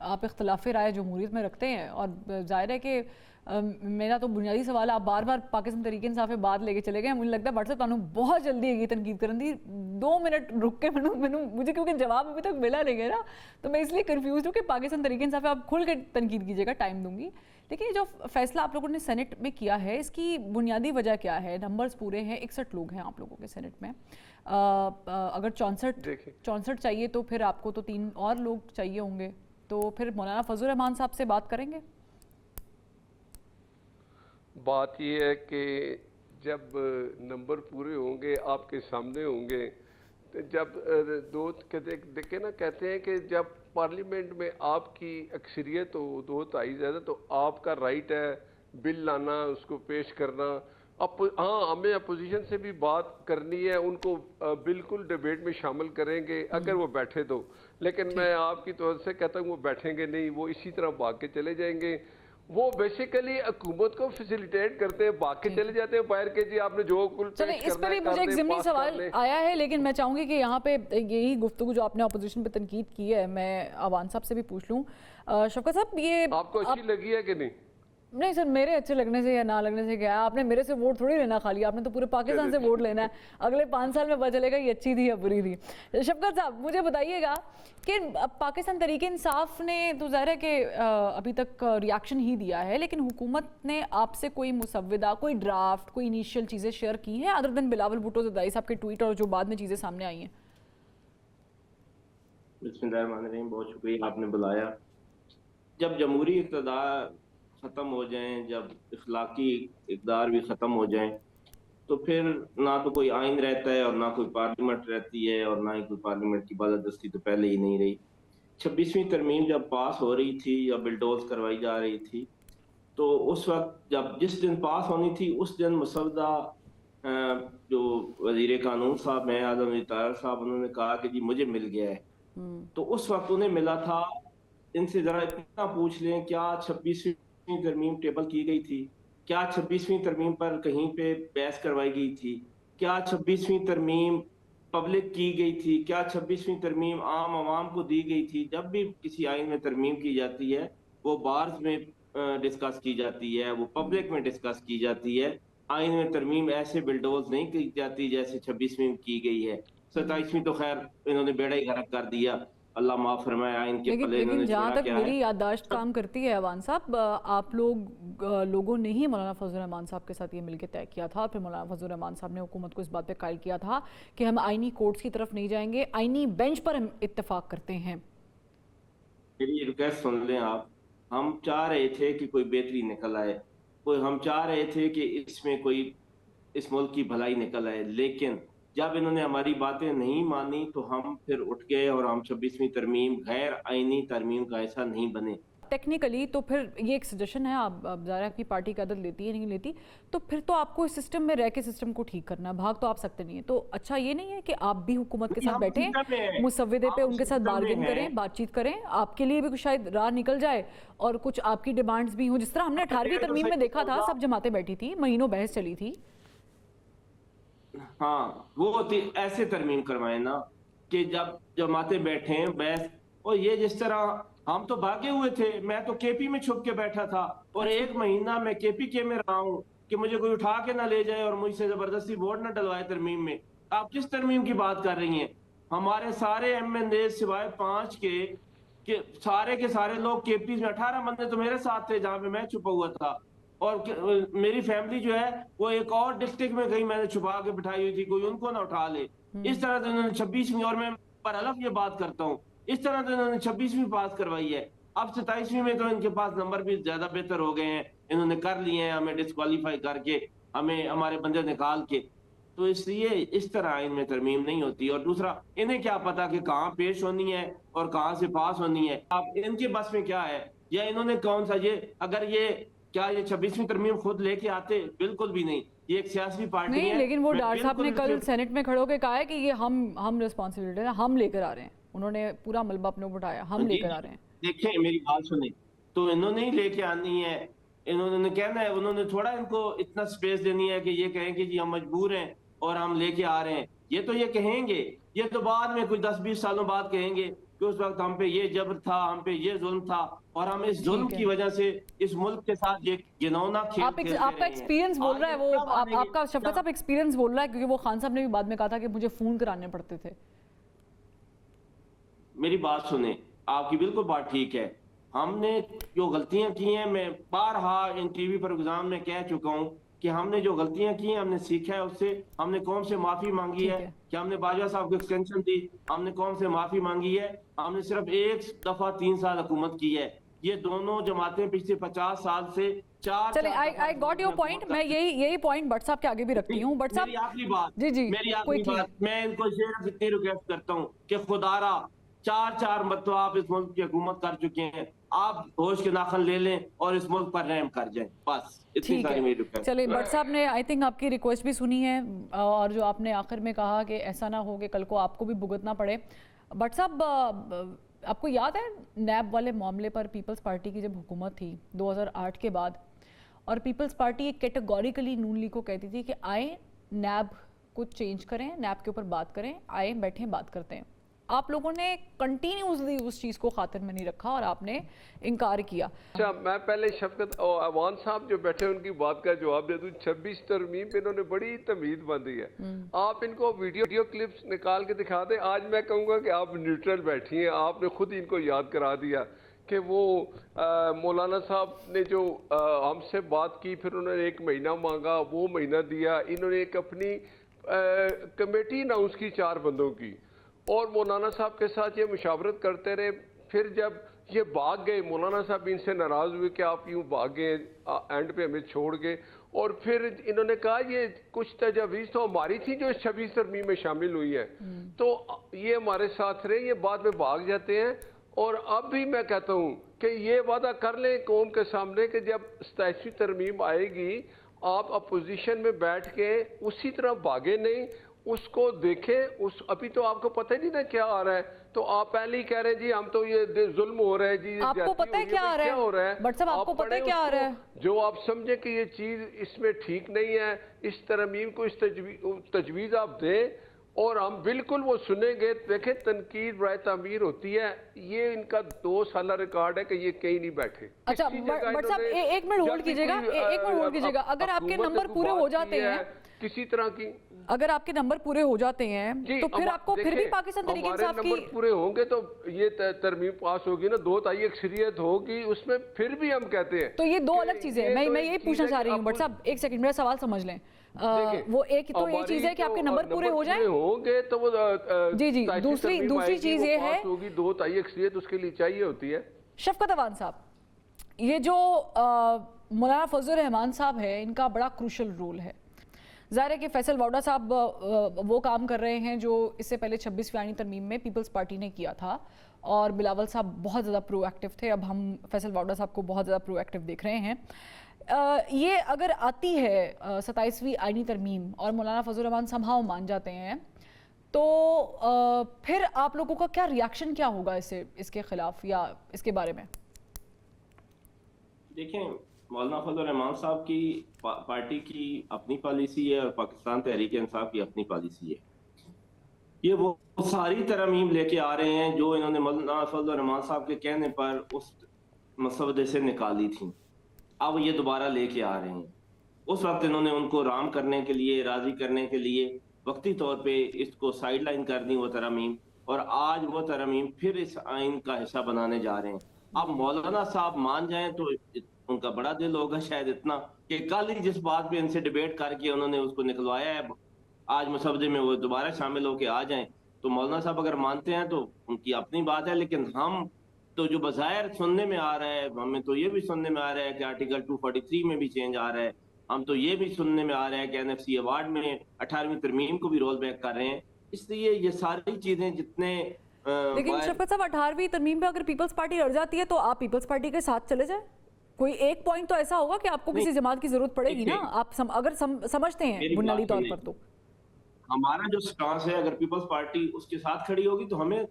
آپ اختلاف رائے جمہوریت میں رکھتے ہیں، اور ظاہر ہے کہ میرا تو بنیادی سوال ہے، آپ بار بار پاکستان تحریک انصاف بات لے کے چلے گئے، مجھے لگتا ہے بٹ صاحب تانوں بہت جلدی ہے تنقید کرن دی، 2 منٹ رک کے مجھے کیونکہ جواب ابھی تک ملا نہیں ہے نا، تو میں اس لیے کنفیوزڈ ہوں کہ پاکستان تحریک انصاف آپ کھل کے تنقید کیجیے گا، ٹائم دوں گی. لیکن یہ جو فیصلہ آپ لوگوں نے سینٹ میں کیا ہے، اس کی بنیادی وجہ کیا ہے؟ نمبرز پورے ہیں، 61 لوگ ہیں آپ لوگوں کے سینٹ میں، اگر 64 چاہیے تو پھر آپ کو تو 3 اور لوگ چاہیے ہوں گے، تو پھر مولانا فضل الرحمان صاحب سے بات کریں گے؟ بات یہ ہے کہ جب نمبر پورے ہوں گے، آپ کے سامنے ہوں گے، جب دیکھیں نا، کہتے ہیں کہ جب پارلیمنٹ میں آپ کی اکثریت ہو 2/3 زیادہ، تو آپ کا رائٹ ہے بل لانا، اس کو پیش کرنا. ہاں، ہمیں اپوزیشن سے بھی بات کرنی ہے، ان کو بالکل ڈیبیٹ میں شامل کریں گے اگر وہ بیٹھے تو، لیکن میں آپ کی طور سے کہتا ہوں وہ بیٹھیں گے نہیں، وہ اسی طرح بھاگ کے چلے جائیں گے. وہ بیسیکلی حکومت کو فیسیلیٹیٹ کرتے ہیں، بھاگ کے چلے جاتے ہیں باہر کے، جی آپ نے جو کل چلیں پیش اس پہ کرنا بھی ہے مجھے ایک کر دیں، ضمنی پاس کر سوال لیں. آیا ہے، لیکن میں چاہوں گی کہ یہاں پہ یہی گفتگو جو آپ نے اپوزیشن پہ تنقید کی ہے، میں عوان صاحب سے بھی پوچھ لوں. شفقت صاحب، یہ آپ کو اچھی لگی ہے کہ نہیں؟ نہیں سر، میرے اچھے لگنے سے یا نہ لگنے سے کیا ہے، آپ نے میرے سے ووٹ تھوڑی لینا خالی، آپ نے تو پورے پاکستان سے ووٹ لینا ہے. اگلے 5 سال میں پتہ چلے گا یہ اچھی تھی یا بری تھی. شفقت صاحب مجھے بتائیے گا کہ پاکستان تحریک انصاف نے تو ظاہر ہے کہ ابھی تک ریاکشن ہی دیا ہے، لیکن حکومت نے آپ سے کوئی مسودہ، کوئی ڈرافٹ، کوئی انیشیل چیزیں شیئر کی ہیں ادر دین بلاول بھٹو زرداری صاحب کے ٹویٹ اور جو بعد میں چیزیں سامنے آئی ہیں؟ بسم اللہ الرحمن الرحیم، بہت شکریہ آپ نے بلایا. جب جمہوری اقتدار ختم ہو جائیں، جب اخلاقی اقدار بھی ختم ہو جائیں، تو پھر نہ تو کوئی آئین رہتا ہے اور نہ کوئی پارلیمنٹ رہتی ہے، اور نہ ہی کوئی پارلیمنٹ کی بالادستی تو پہلے ہی نہیں رہی. 26ویں ترمیم جب پاس ہو رہی تھی یا بلڈوز کروائی جا رہی تھی، تو اس وقت جس دن پاس ہونی تھی اس دن مسودہ جو وزیر قانون صاحب ہیں اعظم علی طاہر صاحب، انہوں نے کہا کہ جی مجھے مل گیا ہے. تو اس وقت انہیں ملا تھا. ان سے ذرا اتنا پوچھ لیں، کیا 26ویں ترمیم ٹیبل کی گئی تھی؟ کیا 26ویں ترمیم پر کہیں پہ بحث کروائی گئی تھی؟ کیا 26ویں ترمیم پبلک کی گئی تھی؟ کیا 26ویں ترمیم عام عوام کو دی گئی تھی؟ جب بھی کسی آئین میں ترمیم کی جاتی ہے، وہ بارز میں ڈسکس کی جاتی ہے، وہ پبلک میں ڈسکس کی جاتی ہے. آئین میں ترمیم ایسے بلڈوز نہیں کی جاتی جیسے 26ویں کی گئی ہے. 27ویں تو خیر انہوں نے بیڑا ہی غرق کر دیا، اللہ معاف فرمائے. آئین کے پلے انہوں لیکن نے جہاں چھوڑا تک کیا میری ہے. یادداشت کام کرتی ہے عوان صاحب، آپ لوگوں نے ہی مولانا فضل الرحمان صاحب کے ساتھ یہ مل کے طے کیا تھا، پھر مولانا فضل الرحمان صاحب نے حکومت کو اس بات پہ قائل کیا تھا کہ ہم آئینی کورٹس کی طرف نہیں جائیں گے، آئینی بینچ پر ہم اتفاق کرتے ہیں. میری ریکویسٹ سن لیں آپ. ہم چاہ رہے تھے کہ کوئی بہتری نکل آئے، ہم چاہ رہے تھے کہ اس میں کوئی اس ملک کی بھلائی نکل آئے، لیکن جب انہوں نے ہماری باتیں نہیں مانی تو ہم پھر اٹھ گئے اور ہم 26ویں ترمیم غیر آئینی ترمیم کا ایسا نہیں بنے. ٹیکنیکلی تو پھر یہ ایک سجیشن ہے، آپ ظاہر ہے کی پارٹی کی عدد لیتی ہے نہیں لیتی، تو پھر تو آپ کو اس سسٹم میں رہ کے سسٹم کو ٹھیک کرنا ہے، بھاگ تو آپ سکتے نہیں ہیں. تو اچھا یہ نہیں ہے کہ آپ بھی حکومت کے ساتھ بیٹھیں، مسودے پہ ان کے ساتھ بارگن کریں، بات چیت کریں، آپ کے لیے بھی کچھ شاید راہ نکل جائے اور کچھ آپ کی ڈیمانڈز بھی ہوں، جس طرح ہم نے 18ویں ترمیم میں دیکھا تھا، سب جماعتیں بیٹھی تھی، مہینوں بحث چلی تھی. ہاں، وہ ایسے ترمیم کروائیں نا کہ جب جماعتیں بیٹھیں بحث. اور یہ جس طرح ہم تو بھاگے ہوئے تھے، میں تو کے پی میں چھپ کے بیٹھا تھا اور 1 مہینہ میں کے پی کے میں رہا ہوں کہ مجھے کوئی اٹھا کے نہ لے جائے اور مجھ سے زبردستی ووٹ نہ ڈلوائے ترمیم میں. آپ کس ترمیم کی بات کر رہی ہیں؟ ہمارے سارے ایم این اے سوائے 5 کے کہ سارے کے سارے لوگ کے پی میں، 18 بندے تو میرے ساتھ تھے جہاں پہ میں چھپا ہوا تھا، اور میری فیملی جو ہے وہ ایک اور ڈسٹرکٹ میں کہیں میں نے چھپا کے بٹھائی ہوئی تھی، کوئی ان کو نہ اٹھا لے. اس طرح سے انہوں نے 26ویں، اور میں پر الف یہ بات کرتا ہوں، اس طرح سے انہوں نے 26ویں پاس کروائی ہے. اب 27ویں میں تو ان کے پاس نمبر بھی زیادہ بہتر ہو گئے ہیں، انہوں نے کر لیے ہیں ہمیں ڈسکوالیفائی کر کے، ہمیں ہمارے بندے نکال کے. تو اس لیے اس طرح آئین میں ترمیم نہیں ہوتی. اور دوسرا، انہیں کیا پتا کہ کہاں پیش ہونی ہے اور کہاں سے پاس ہونی ہے؟ اب ان کے بس میں کیا ہے؟ یا انہوں نے کون سا اگر یہ کیا یہ 26ویں ترمیم خود لے کے آتے؟ بالکل بھی نہیں. یہ ایک سیاسی پارٹی ہے. نہیں، لیکن وہ ڈار صاحب نے کل سینٹ میں کھڑو کے کہا ہے کہ یہ ہم ریسپانسبلٹی ہے، ہم لے کر آ رہے ہیں. انہوں نے پورا ملبہ اپنے اوپر اٹھایا، ہم لے کر آ رہے ہیں. دیکھیں میری بات سنیں، تو انہوں نے ہی لے کے آنی ہے، انہوں نے کہنا ہے، انہوں نے تھوڑا ان کو اتنا سپیس دینی ہے کہ یہ کہیں کہ جی ہم مجبور ہیں اور ہم لے کے آ رہے ہیں. یہ تو یہ کہیں گے، یہ تو بعد میں کچھ 10-20 سالوں بعد کہیں گے کہ اس وقت ہم پہ یہ جبر تھا, ہم پہ یہ ظلم تھا, اور ہم اس ظلم کی وجہ سے اس ملک کے ساتھ یہ گنونا کھیل کھیلتے رہے ہیں. آپ کا ایکسپیرینس بول رہا ہے وہ, آپ کا شفقت صاحب ایکسپیرینس بول رہا ہے, کیونکہ وہ خان صاحب نے بھی بعد میں کہا تھا کہ مجھے فون کرانے پڑتے تھے. میری بات سنیں, آپ کی بالکل بات ٹھیک ہے. ہم نے جو غلطیاں کی ہیں, میں بارہا ان ٹی وی پروگرام میں کہہ چکا ہوں کہ ہم نے جو غلطیاں کی ہیں ہم نے سیکھا ہے اس سے. ہم نے قوم سے معافی مانگی ہے کہ ہم نے باجوہ صاحب کو ایکسٹینشن دی, ہم نے قوم سے معافی مانگی ہے. ہم نے صرف ایک دفعہ 3 سال حکومت کی ہے. یہ دونوں جماعتیں پچھلے 50 سال سے چلیں, I got your point. میں یہی پوائنٹ بٹ صاحب کے آگے بھی رکھتی ہوں. بٹ صاحب میری آخری بات, جی میری آخری بات, میں ان کو شیئر اتنی ریکویسٹ کرتا ہوں کہ خدا را 4 مرتبہ آپ اس ملک کی حکومت کر چکے ہیں, آپ ہوش کے ناخن لے لیں اور اس ملک پر رحم کر جائیں. بس اتنی ساری میری ریکویسٹ. چلے, بٹ صاحب نے آئی تھنک آپ کی ریکویسٹ بھی سنی ہے, اور جو آپ نے آخر میں کہا کہ ایسا نہ ہو کہ کل کو آپ کو بھی بھگتنا پڑے. بٹ صاحب آپ کو یاد ہے نیب والے معاملے پر پیپلز پارٹی کی جب حکومت تھی 2008 کے بعد, اور پیپلز پارٹی ایک کیٹیگوریکلی نون لیگ کو کہتی تھی کہ آئیں نیب کو چینج کریں, نیب کے اوپر بات کریں, آئیں بیٹھیں بات کرتے ہیں. آپ لوگوں نے کنٹینیوسلی اس چیز کو خاطر میں نہیں رکھا اور آپ نے انکار کیا. اچھا, میں پہلے شفقت اور عوان صاحب جو بیٹھے ان کی بات کا جواب دے دوں. 26 ترمیم پہ انہوں نے بڑی تمہید باندھی ہے. آپ ان کو ویڈیو کلپس نکال کے دکھا دیں. آج میں کہوں گا کہ آپ نیوٹرل بیٹھی ہیں, آپ نے خود ان کو یاد کرا دیا کہ وہ مولانا صاحب نے جو ہم سے بات کی, پھر انہوں نے 1 مہینہ مانگا, وہ مہینہ دیا. انہوں نے ایک اپنی کمیٹی اناؤنس کی 4 بندوں کی, اور مولانا صاحب کے ساتھ یہ مشاورت کرتے رہے. پھر جب یہ بھاگ گئے, مولانا صاحب ان سے ناراض ہوئے کہ آپ یوں بھاگ گئے, اینڈ پہ ہمیں چھوڑ گئے. اور پھر انہوں نے کہا یہ کچھ تجاویز تو ہماری تھی جو اس 26 ترمیم میں شامل ہوئی ہیں, تو یہ ہمارے ساتھ رہے, یہ بعد میں بھاگ جاتے ہیں. اور اب بھی میں کہتا ہوں کہ یہ وعدہ کر لیں قوم کے سامنے کہ جب 27ویں ترمیم آئے گی آپ اپوزیشن میں بیٹھ کے اسی طرح بھاگے نہیں, اس کو دیکھیں. ابھی تو آپ کو پتہ ہی نہیں نا کیا آ رہا ہے, تو آپ پہلے ہی کہہ رہے ہیں جی ہم تو یہ ظلم ہو رہا ہے, جی آپ کو پتہ ہے کیا آ رہا ہے, بٹ صاحب آپ کو پتہ ہے کیا آ رہا ہے, جو آپ سمجھیں کہ یہ چیز اس میں ٹھیک نہیں ہے, اس ترمیم کو اس تجویز آپ دیں, اور ہم بالکل وہ سنیں گے. دیکھیں تنقید برائے تعمیر ہوتی ہے, یہ ان کا 2 سالہ ریکارڈ ہے کہ یہ کہیں نہیں بیٹھے. اچھا بٹ صاحب 1 منٹ ہولڈ کیجئے گا, 1 منٹ ہولڈ کیجئے گا. اگر آپ کے نمبر پورے ہو جاتے ہیں کسی طرح کی, اگر آپ کے نمبر پورے ہو جاتے ہیں تو پھر آپ کو پھر بھی پاکستان تحریک انصاف کی نمبر پورے ہوں گے تو یہ ترمیم پاس ہوگی نا, 2 تائی اکثریت ہوگی, اس میں پھر بھی ہم کہتے ہیں تو یہ 2 الگ چیزیں ہیں. میں یہی پوچھنا چاہ رہی ہوں. بٹ صاحب 1 سیکنڈ میرا سوال سمجھ لیں. وہ ایک تو یہ چیز ہے کہ آپ کے نمبر پورے ہو جائیں ہوں گے تو وہ جی دوسری چیز یہ ہے 2 تائی اکثریت اس کے لیے چاہیے ہوتی ہے. شفقت عوان صاحب, یہ جو مولانا فضل الرحمان صاحب ہے, ان کا بڑا کروشل رول ہے. ظاہر ہے کہ فیصل واؤڈا صاحب وہ کام کر رہے ہیں جو اس سے پہلے 26ویں آئینی ترمیم میں پیپلز پارٹی نے کیا تھا, اور بلاول صاحب بہت زیادہ پرو ایکٹیو تھے. اب ہم فیصل واؤڈا صاحب کو بہت زیادہ پرو ایکٹیو دیکھ رہے ہیں. یہ اگر آتی ہے 27ویں آئینی ترمیم اور مولانا فضل الرحمان سمہاؤ مان جاتے ہیں, تو پھر آپ لوگوں کا کیا ریاکشن کیا ہوگا اس کے خلاف یا اس کے بارے میں؟ دیکھیں, مولانا فضل الرحمان صاحب کی پارٹی کی اپنی پالیسی ہے اور پاکستان تحریک انصاف کی اپنی پالیسی ہے. یہ وہ ساری ترمیم لے کے آ رہے ہیں جو انہوں نے مولانا فضل الرحمان صاحب کے کہنے پر اس مسودے سے نکالی تھیں. اب یہ دوبارہ لے کے آ رہے ہیں. اس وقت انہوں نے ان کو رام کرنے کے لیے, راضی کرنے کے لیے وقتی طور پہ اس کو سائیڈ لائن کر دی وہ ترمیم, اور آج وہ ترمیم پھر اس آئین کا حصہ بنانے جا رہے ہیں. اب مولانا صاحب مان جائیں تو ان کا بڑا دل ہوگا شاید اتنا کہ کل ہی جس بات پہ ان سے ڈیبیٹ کر کے انہوں نے اس کو نکلوایا ہے, آج مسودے میں وہ دوبارہ شامل ہو کے آ جائیں. تو مولانا صاحب اگر مانتے ہیں تو ان کی اپنی بات ہے, لیکن ہم تو جو بظاہر سننے میں آ رہا ہے, ہمیں تو یہ بھی سننے میں آ رہا ہے کہ آرٹیکل 243 میں بھی چینج آ رہا ہے. ہم تو یہ بھی سننے میں آ رہا ہے کہ NFC ایوارڈ میں 18ویں ترمیم کو بھی رول بیک کر رہے ہیں. اس لیے یہ ساری چیزیں جتنے لیکن شفقت صاحب 18ویں ترمیم پہ اگر پیپلز پارٹی اڑ جاتی ہے تو آپ پیپلز پارٹی کے ساتھ چلے جائیں. کوئی ایک پوائنٹ تو ایسا ہوگا کہ آپ کو کسی جماعت کی ضرورت پڑے گی نا, آپ اگر سمجھتے ہیں بنیادی طور پر. تو ہمارا جو سٹانس ہے, اگر پیپلز پارٹی اس کے ساتھ کھڑی ہوگی تو ہمیں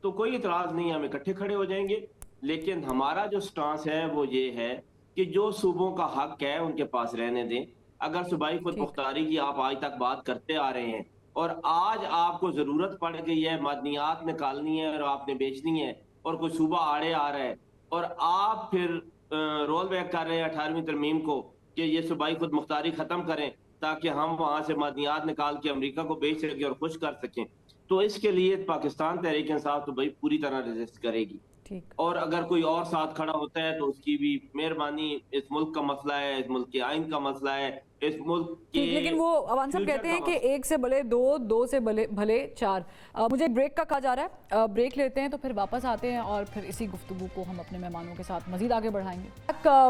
تو کوئی اعتراض نہیں ہے, ہم اکٹھے کھڑے ہو جائیں گے. لیکن ہمارا جو سٹانس ہے وہ یہ ہے کہ جو صوبوں کا حق ہے ان کے پاس رہنے دیں. اگر صوبائی خود مختاری کی آپ آج تک بات کرتے آ رہے ہیں اور آج آپ کو ضرورت پڑ گئی ہے، معدنیات نکالنی ہے اور آپ نے بیچنی ہے، اور کوئی صوبہ آڑے آ رہا ہے، اور آپ پھر رول بیک کر رہے ہیں 18ویں ترمیم کو کہ یہ صوبائی خود مختاری ختم کریں تاکہ ہم وہاں سے معدنیات نکال کے امریکہ کو بیچ سکیں اور خوش کر سکیں. تو اس کے لیے پاکستان تحریک انصاف تو بھائی پوری طرح ریزسٹ کرے گی. اور اگر کوئی اور ساتھ کھڑا ہوتا ہے تو اس کی بھی مہربانی. اس ملک کا مسئلہ ہے، اس ملک کے آئین کا مسئلہ ہے، اس ملک کے لیکن وہ عوان صاحب کہتے ہیں کہ ایک سے بھلے دو، دو سے بھلے چار. مجھے بریک کا کہا جا رہا ہے، بریک لیتے ہیں تو پھر واپس آتے ہیں اور پھر اسی گفتگو کو ہم اپنے مہمانوں کے ساتھ مزید آگے بڑھائیں گے.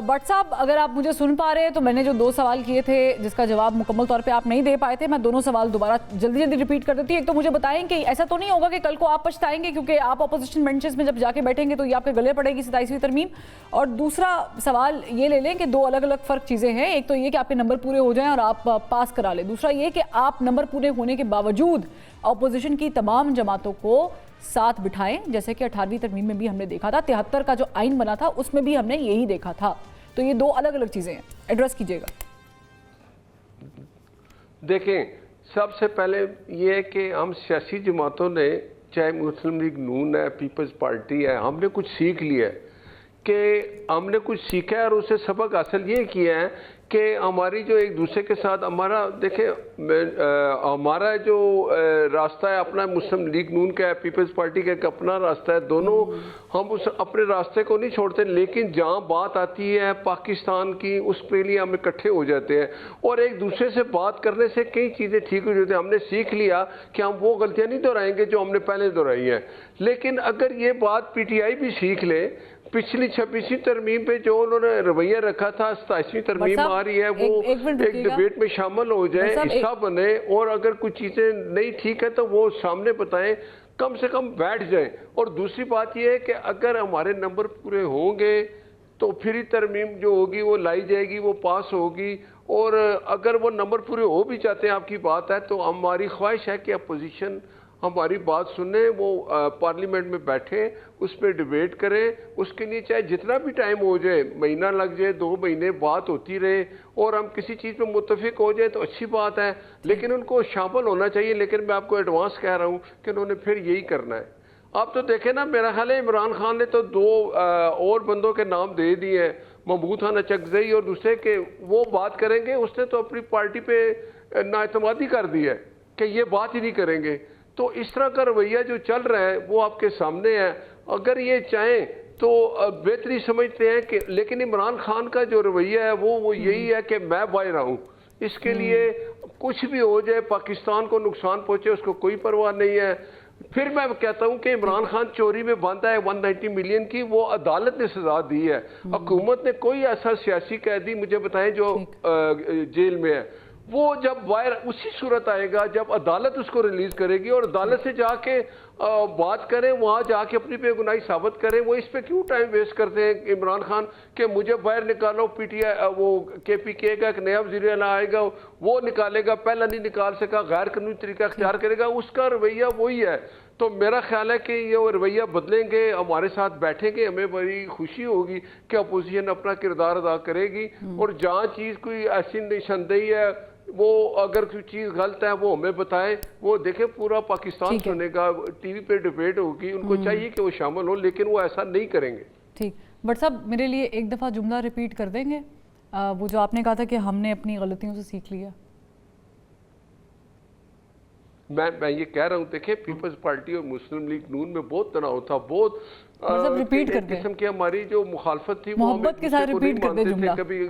بٹ صاحب اگر آپ مجھے سن پا رہے ہیں تو میں نے جو 2 سوال کیے تھے جس کا جواب مکمل طور پہ آپ نہیں دے پائے تھے، میں دونوں سوال دوبارہ جلدی ریپیٹ کر دیتی ہوں. ایک تو مجھے بتائیں کہ ایسا تو نہیں ہوگا کہ کل کو آپ پچھتائیں گے کیونکہ آپ اپوزیشن بینچز میں جب جا کے بیٹھیں گے تو یہ آپ کے گلے پڑے گی 27ویں ترمیم. اور دوسرا سوال یہ لے لیں کہ 2 الگ الگ فرق چیزیں ہیں. ایک تو یہ کہ آپ کے نمبر پورے ہو جائیں اور آپ پاس کرا لیں. دوسرا یہ کہ آپ نمبر پورے ہونے کے باوجود اپوزیشن کی تمام جماعتوں کو ساتھ بٹھائیں، جیسے کہ 18ویں ترمیم میں بھی ہم نے دیکھا تھا، 73 کا جو آئین بنا تھا اس میں بھی ہم نے یہی دیکھا تھا. تو یہ 2 الگ الگ چیزیں ہیں، ایڈریس کیجئے گا. دیکھیں، سب سے پہلے یہ کہ ہم سیاسی جماعتوں نے، چاہے مسلم لیگ نون ہے، پیپلز پارٹی ہے، ہم نے کچھ سیکھ لیا ہے کہ ہم نے کچھ سیکھا ہے اور اسے سبق حاصل یہ کیا ہے کہ ہماری جو ایک دوسرے کے ساتھ ہمارا، دیکھیں ہمارا جو راستہ ہے اپنا، مسلم لیگ نون کا ہے، پیپلز پارٹی کا ایک اپنا راستہ ہے، دونوں ہم اس اپنے راستے کو نہیں چھوڑتے، لیکن جہاں بات آتی ہے پاکستان کی اس کے لیے ہم اکٹھے ہو جاتے ہیں اور ایک دوسرے سے بات کرنے سے کئی چیزیں ٹھیک ہو جاتی ہیں. ہم نے سیکھ لیا کہ ہم وہ غلطیاں نہیں دہرائیں گے جو ہم نے پہلے دہرائی ہیں. لیکن اگر یہ بات پی ٹی آئی بھی سیکھ لے، پچھلی 26ویں ترمیم پہ جو انہوں نے رویہ رکھا تھا، 27ویں ترمیم آ رہی ہے، وہ ایک ڈیبیٹ میں شامل ہو جائے، حصہ بنے، اور اگر کچھ چیزیں نہیں ٹھیک ہے تو وہ سامنے بتائیں، کم سے کم بیٹھ جائیں. اور دوسری بات یہ ہے کہ اگر ہمارے نمبر پورے ہوں گے تو پھر ترمیم جو ہوگی وہ لائی جائے گی، وہ پاس ہوگی. اور اگر وہ نمبر پورے ہو بھی چاہتے ہیں، آپ کی بات ہے، تو ہماری خواہش ہے کہ اپوزیشن ہماری بات سنیں، وہ پارلیمنٹ میں بیٹھے، اس پہ ڈیبیٹ کریں. اس کے لیے چاہے جتنا بھی ٹائم ہو جائے، مہینہ لگ جائے، 2 مہینے، بات ہوتی رہے اور ہم کسی چیز پہ متفق ہو جائے تو اچھی بات ہے، لیکن ان کو شامل ہونا چاہیے. لیکن میں آپ کو ایڈوانس کہہ رہا ہوں کہ انہوں نے پھر یہی کرنا ہے. آپ تو دیکھیں نا، میرا خیال ہے عمران خان نے تو 2 اور بندوں کے نام دے دیے ہیں، محمود خان اچکزئی اور دوسرے، کہ وہ بات کریں گے. اس نے تو اپنی پارٹی پہ نااعتمادی کر دی ہے کہ یہ بات ہی نہیں کریں گے. تو اس طرح کا رویہ جو چل رہا ہے وہ آپ کے سامنے ہے. اگر یہ چاہیں تو بہتری سمجھتے ہیں کہ، لیکن عمران خان کا جو رویہ ہے وہ یہی ہے کہ میں باہر آؤں، اس کے لیے کچھ بھی ہو جائے، پاکستان کو نقصان پہنچے، اس کو کوئی پرواہ نہیں ہے. پھر میں کہتا ہوں کہ عمران خان چوری میں باندھا ہے 190 ملین کی، وہ عدالت نے سزا دی ہے. حکومت نے کوئی ایسا سیاسی قیدی مجھے بتائیں جو جیل میں ہے، وہ جب باہر اسی صورت آئے گا جب عدالت اس کو ریلیز کرے گی، اور عدالت سے جا کے بات کریں، وہاں جا کے اپنی بے گناہی ثابت کریں. وہ اس پہ کیوں ٹائم ویسٹ کرتے ہیں عمران خان کہ مجھے باہر نکالو؟ پی ٹی آئی، وہ کے پی کے کا ایک نیا وزیر اعلیٰ آئے گا، وہ نکالے گا، پہلا نہیں نکال سکا، غیر قانونی طریقہ اختیار کرے گا، اس کا رویہ وہی ہے. تو میرا خیال ہے کہ یہ رویہ بدلیں گے، ہمارے ساتھ بیٹھیں گے، ہمیں بڑی خوشی ہوگی کہ اپوزیشن اپنا کردار ادا کرے گی. اور جہاں چیز کوئی ایسی نشاندہی ہے، وہ اگر کوئی چیز غلط ہے وہ ہمیں بتائیں. وہ دیکھیں پورا پاکستان سنے گا، ٹی وی پہ ڈیبیٹ ہوگی، ان کو چاہیے کہ وہ شامل ہوں، لیکن وہ ایسا نہیں کریں گے. ٹھیک. بٹ صاحب میرے لیے ایک دفعہ جملہ ریپیٹ کر دیں گے، وہ جو آپ نے کہا تھا کہ ہم نے اپنی غلطیوں سے سیکھ لیا. میں یہ کہہ رہا ہوں، دیکھیں پیپلز پارٹی اور مسلم لیگ نون میں بہت تناؤ تھا، بہت ریپیٹ کر دیں، قسم کی ہماری جو مخالفت تھی، محبت کے ساتھ ریپیٹ کر دیں جملہ. کبھی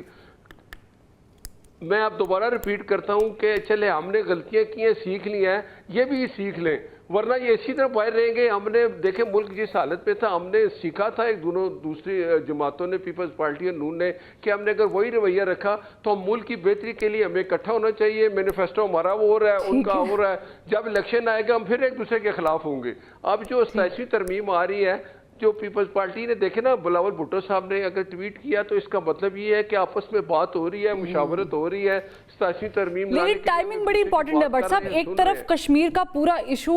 میں اب دوبارہ ریپیٹ کرتا ہوں کہ چلے ہم نے غلطیاں کی ہیں، سیکھ لی ہیں، یہ بھی سیکھ لیں، ورنہ یہ اسی طرح باہر رہیں گے. ہم نے دیکھیں ملک جس حالت پہ تھا، ہم نے سیکھا تھا ایک دوسری جماعتوں نے، پیپلز پارٹی اور نون نے، کہ ہم نے اگر وہی رویہ رکھا تو ہم ملک کی بہتری کے لیے ہمیں اکٹھا ہونا چاہیے. مینیفیسٹو ہمارا وہ ہو رہا ہے، ان کا ہو رہا ہے. جب الیکشن آئے گا ہم پھر ایک دوسرے کے خلاف ہوں گے. اب جو 27ویں ترمیم آ رہی ہے، جو پیپلز پارٹی نے، دیکھیں نا بلاول بھٹو صاحب نے اگر ٹویٹ کیا تو اس کا مطلب یہ ہے کہ آپس میں بات ہو رہی ہے، مشاورت ہو رہی ہے. 27ویں ترمیم لیکن ٹائمنگ بڑی امپورٹنٹ ہے بٹ صاحب. ایک طرف کشمیر کا پورا ایشو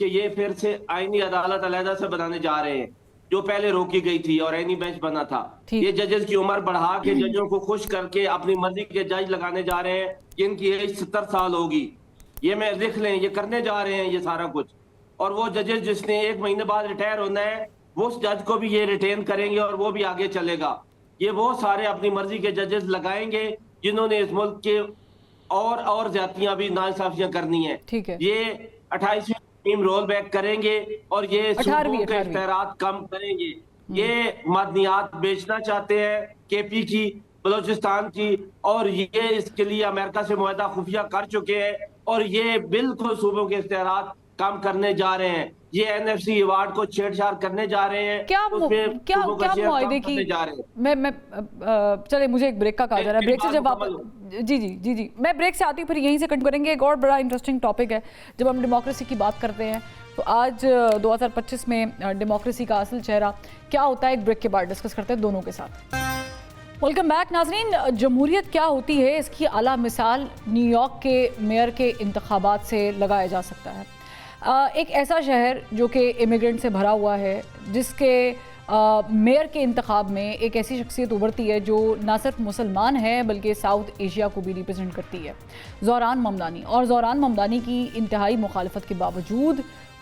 کہ یہ پھر سے آئینی عدالت علیحدہ سے بنانے جا رہے ہیں جو پہلے روکی گئی تھی اور آئینی بینچ بنا تھا. یہ ججز کی عمر بڑھا کے ججوں کو خوش کر کے اپنی مرضی کے جج لگانے جا رہے ہیں کہ ان کی ایج 70 سال ہوگی. یہ میں لکھ لیں، یہ کرنے جا رہے ہیں یہ سارا کچھ. اور وہ ججز جس نے 1 مہینے بعد ریٹائر ہونا ہے وہ اس جج کو بھی یہ ریٹین کریں گے اور وہ بھی آگے چلے گا. یہ وہ سارے اپنی مرضی کے ججز لگائیں گے جنہوں نے اس ملک کے اور زیادتیاں بھی ناانصافیاں کرنی ہیں. یہ 28ویں ترمیم رول بیک کریں گے اور یہ صوبوں کے اختیارات کم کریں گے. یہ معدنیات بیچنا چاہتے ہیں کے پی کی، بلوچستان کی، اور یہ اس کے لیے امریکہ سے معاہدہ خفیہ کر چکے ہیں اور یہ بالکل صوبوں کے اختیارات کم کرنے جا رہے ہیں. یہ این ایف سی ایوارڈ کو چھیڑ چھاڑ کرنے جا رہے ہیں. کیا معاہدے کی میں چلے مجھے ایک بریک کا کہا جا رہا ہے. بریک سے جب آپ جی میں بریک سے آتی ہوں پھر یہیں سے کنٹینیو کریں گے. ایک اور بڑا انٹرسٹنگ ٹاپک ہے جب ہم ڈیموکریسی کی بات کرتے ہیں تو آج 2025 میں ڈیموکریسی کا اصل چہرہ کیا ہوتا ہے، ایک بریک کے بعد ڈسکس کرتے ہیں دونوں کے ساتھ. ویلکم بیک ناظرین. جمہوریت کیا ہوتی ہے اس کی اعلیٰ مثال نیو یارک کے میئر کے انتخابات سے لگایا جا سکتا ہے. ایک ایسا شہر جو کہ امیگرینٹ سے بھرا ہوا ہے، جس کے میئر کے انتخاب میں ایک ایسی شخصیت ابھرتی ہے جو نہ صرف مسلمان ہے بلکہ ساؤتھ ایشیا کو بھی ریپرزینٹ کرتی ہے، زہران ممدانی. اور زہران ممدانی کی انتہائی مخالفت کے باوجود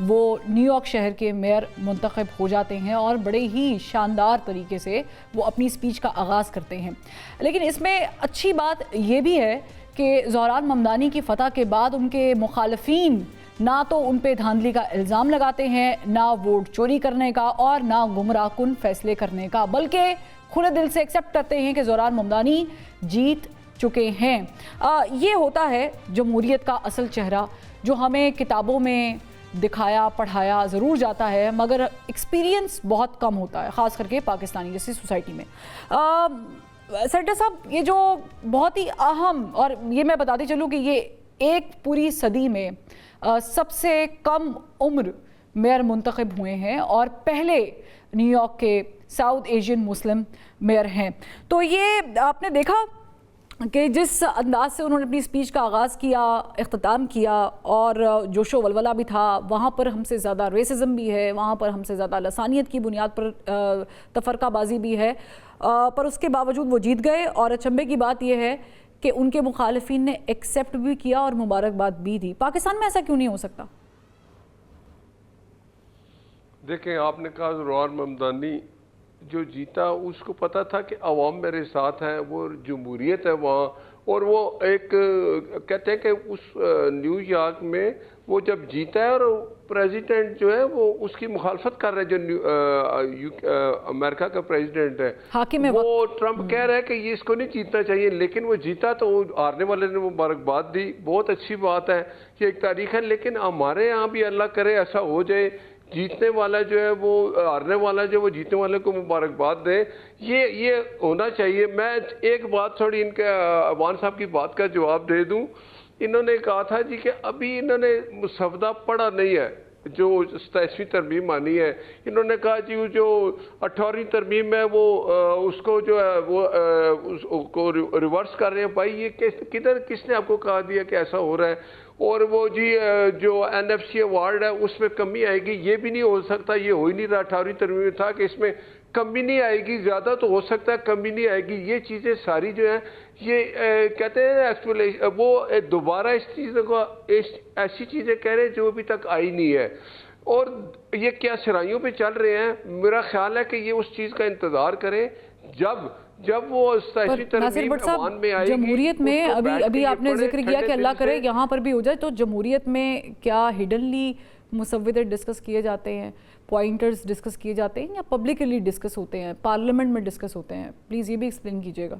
وہ نیو یارک شہر کے میئر منتخب ہو جاتے ہیں اور بڑے ہی شاندار طریقے سے وہ اپنی سپیچ کا آغاز کرتے ہیں. لیکن اس میں اچھی بات یہ بھی ہے کہ زہران ممدانی کی فتح کے بعد ان کے مخالفین نہ تو ان پہ دھاندلی کا الزام لگاتے ہیں، نہ ووٹ چوری کرنے کا اور نہ گمراہ کن فیصلے کرنے کا، بلکہ کھلے دل سے ایکسیپٹ کرتے ہیں کہ زہران ممدانی جیت چکے ہیں. یہ ہوتا ہے جمہوریت کا اصل چہرہ جو ہمیں کتابوں میں دکھایا پڑھایا ضرور جاتا ہے مگر ایکسپیرینس بہت کم ہوتا ہے، خاص کر کے پاکستانی جیسی سوسائٹی میں. سینیٹر صاحب، یہ جو بہت ہی اہم، اور یہ میں بتاتی چلوں کہ یہ ایک پوری صدی میں سب سے کم عمر میئر منتخب ہوئے ہیں اور پہلے نیو یارک کے ساؤتھ ایشین مسلم میئر ہیں. تو یہ آپ نے دیکھا کہ جس انداز سے انہوں نے اپنی سپیچ کا آغاز کیا، اختتام کیا، اور جوش و ولولہ بھی تھا. وہاں پر ہم سے زیادہ ریسزم بھی ہے، وہاں پر ہم سے زیادہ لسانیت کی بنیاد پر تفرقہ بازی بھی ہے، پر اس کے باوجود وہ جیت گئے. اور اچنبے کی بات یہ ہے کہ ان کے مخالفین نے ایکسیپٹ بھی کیا اور مبارکباد بھی دی. پاکستان میں ایسا کیوں نہیں ہو سکتا؟ دیکھیں، آپ نے کہا زہران ممدانی جو جیتا اس کو پتا تھا کہ عوام میرے ساتھ ہیں، وہ جمہوریت ہے وہاں. اور وہ ایک کہتے ہیں کہ اس نیو یارک میں وہ جب جیتا ہے اور پریزیڈنٹ جو ہے وہ اس کی مخالفت کر رہے ہیں، جو امریکہ کا پریزیڈنٹ ہے، وہ ٹرمپ کہہ رہا ہے کہ یہ اس کو نہیں جیتنا چاہیے، لیکن وہ جیتا تو ہارنے والے نے مبارکباد دی. بہت اچھی بات ہے، یہ ایک تاریخ ہے. لیکن ہمارے یہاں بھی اللہ کرے ایسا ہو جائے، جیتنے والا جو ہے وہ ہارنے والا جو وہ جیتنے والے کو مبارکباد دے. یہ ہونا چاہیے. میں ایک بات تھوڑی ان کے عوان صاحب کی بات کا جواب دے دوں. انہوں نے کہا تھا جی کہ ابھی انہوں نے مسودہ پڑھا نہیں ہے جو 27ویں ترمیم آنی ہے. انہوں نے کہا جی جو 18ویں ترمیم ہے وہ اس کو جو ہے وہ اس کو ریورس کر رہے ہیں. بھائی یہ کدھر کس نے آپ کو کہا دیا کہ ایسا ہو رہا ہے؟ اور وہ جی جو این ایف سی ایوارڈ ہے اس میں کمی آئے گی، یہ بھی نہیں ہو سکتا. یہ ہو ہی نہیں رہا. 18ویں ترمیم میں تھا کہ اس میں کمی نہیں آئے گی، زیادہ تو ہو سکتا ہے کمی نہیں آئے گی. یہ چیزیں ساری جو ہیں یہ کہتے ہیں وہ دوبارہ اس چیزوں کو ایسی چیزیں کہہ رہے ہیں جو ابھی تک آئی نہیں ہے. اور یہ کیا سرائیوں پہ چل رہے ہیں. میرا خیال ہے کہ یہ اس چیز کا انتظار کریں جب وہ ناصر بٹ صاحب جمہوریت میں ابھی آپ نے ذکر کیا کہ اللہ کرے یہاں پر بھی ہو جائے، تو جمہوریت میں کیا ہڈنلی مسودے ڈسکس کیے جاتے ہیں، پوائنٹرز ڈسکس کیے جاتے ہیں، یا پبلکلی ڈسکس ہوتے ہیں، پارلیمنٹ میں ڈسکس ہوتے ہیں؟ پلیز یہ بھی ایکسپلین کیجیے گا.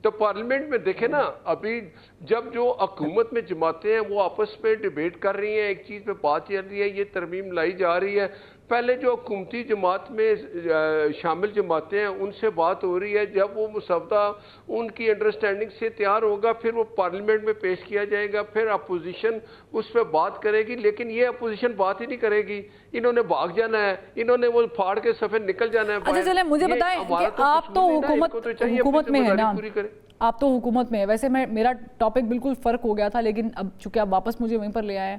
تو پارلیمنٹ میں دیکھیں نا، ابھی جب جو حکومت میں جماعتیں ہیں وہ آپس میں ڈیبیٹ کر رہی ہیں، ایک چیز پہ بات چل رہی ہے، یہ ترمیم لائی جا رہی ہے. پہلے جو حکومتی جماعت میں شامل جماعتیں ہیں ان سے بات ہو رہی ہے. جب وہ مسودہ ان کی انڈرسٹینڈنگ سے تیار ہوگا پھر وہ پارلیمنٹ میں پیش کیا جائے گا، پھر اپوزیشن اس پہ بات کرے گی. لیکن یہ اپوزیشن بات ہی نہیں کرے گی. انہوں نے بھاگ جانا ہے، انہوں نے وہ پھاڑ کے صفحے نکل جانا ہے. اچھا چلیں مجھے بتائیں کہ آپ تو حکومت میں ہیں نا، آپ تو حکومت میں ہے. ویسے میرا ٹاپک بالکل فرق ہو گیا تھا، لیکن اب چونکہ آپ واپس مجھے وہیں پر لے آئے ہیں